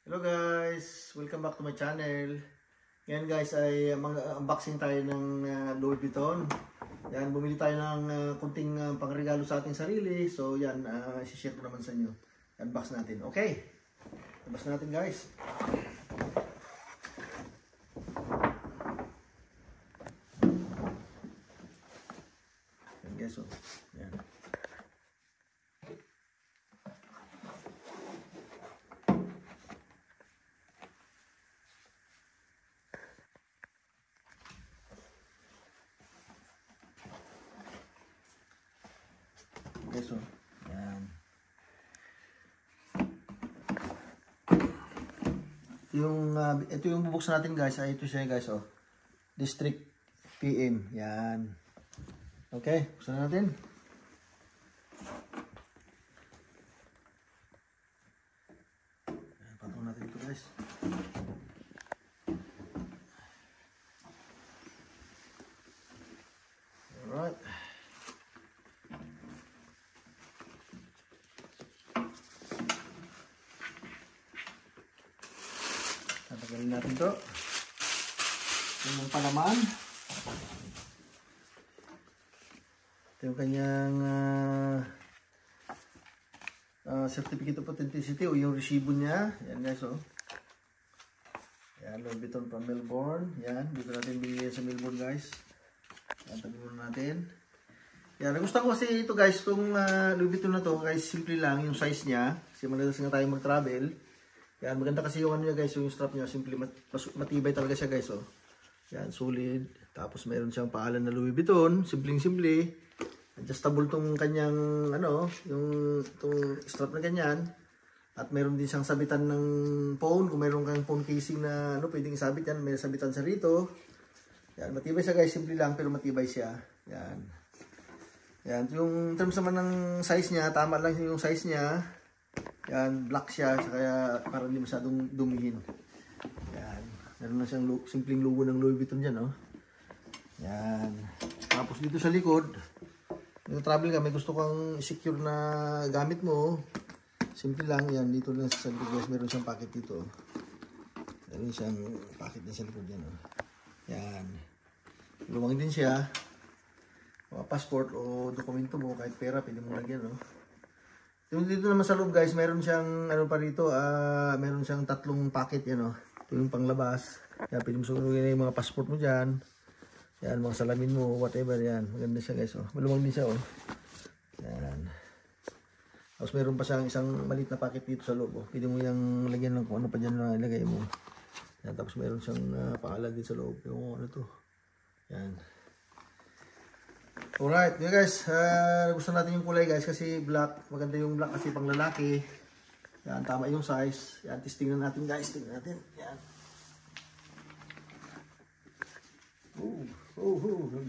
Hello guys! Welcome back to my channel. Ngayon guys ay unboxing tayo ng Louis Vuitton. Yan, bumili tayo ng kunting pangregalo sa ating sarili. So yan, isi-share ko naman sa inyo. Unbox natin. Okay? Unbox natin guys. Yan guys, oh. Yan. So, yan. Ito yung bubuksan natin guys. Ito siya guys, oh. District PM. Yan. Okay, buksan natin. Patong natin ito guys. Alright. Tatagalin natin ito. Yung palaman. Ito yung kanyang certificate of authenticity o yung resibo niya. Yan guys, oh. Yan, Louis Vuitton from Melbourne. Yan, dito natin bigyan sa Melbourne guys. Yan, tagalin natin. Yan, nagustuhan ko kasi ito guys, itong Louis Vuitton na to guys, simple lang yung size niya. Kasi madalas nga tayo mag-travel. Yan, maganda kasi yung ano niya guys, yung strap niya, simple, matibay talaga siya guys, oh. Yan, solid. Tapos meron siyang paalan na Louis Vuitton, simpleng-simple. Adjustable tong kanyang, ano, itong strap na ganyan. At meron din siyang sabitan ng phone, kung meron kang phone casing na, ano, pwedeng isabit yan, may sabitan sa rito. Yan, matibay siya guys, simple lang, pero matibay siya. Yan. Yan, yung terms naman ng size niya, tama lang yung size niya. Yan, black siya, kaya para hindi masyadong dumihin. Yan, meron na siyang simpleng logo ng Louis Vuitton dyan, oh. Yan. Tapos dito sa likod, yung travel ka, may gusto kang secure na gamit mo, simple lang yan. Dito lang sa likod guys, meron siyang packet dito. Meron siyang packet din sa likod yan, oh. Yan. Lumang din siya. Mga passport o dokumento mo, kahit pera, pwede mo lagyan, oh. Yung dito naman sa loob guys, meron siyang ano pa rito, meron siyang tatlong packet yan, oh. Ito yung panglabas. Yan, pwede mo sunurin yung mga passport mo dyan. Yan, mga salamin mo, whatever yan. Maganda siya guys, oh. Maluwang din siya, oh. Yan. Tapos meron pa siyang isang maliit na packet dito sa loob, oh. Pwede mo yung lagyan ng kung ano pa dyan na ilagay mo. Yan, tapos meron siyang pangalan din sa loob. Yung ano to. Yan. Alright, yun guys, gusto natin yung kulay guys kasi black, maganda yung black kasi pang lalaki. Yan, tama yung size. Yan, testingnan natin guys, tingnan natin. Yan.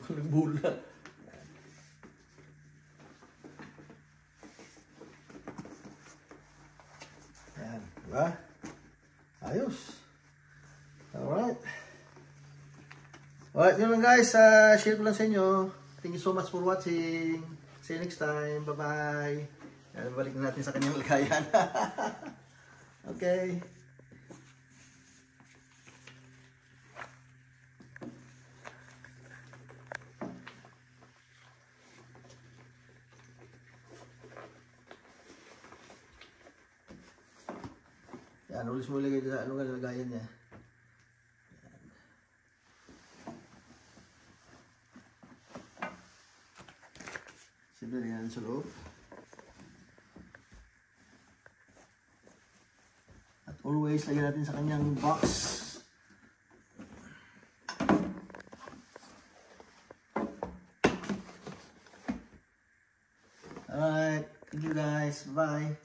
Nagbula. Yan, diba? Ayos. Alright. Alright, yun lang guys, share ko lang sa inyo. Thank you so much for watching. See you next time. Bye-bye. Balik na natin sa kanyang lagayan. Okay. Yan, ulis mo ilagay sa anong lagayan niya. Siyempre yan sa loob. At always lagyan natin sa kanyang box. Alright, thank you guys, bye.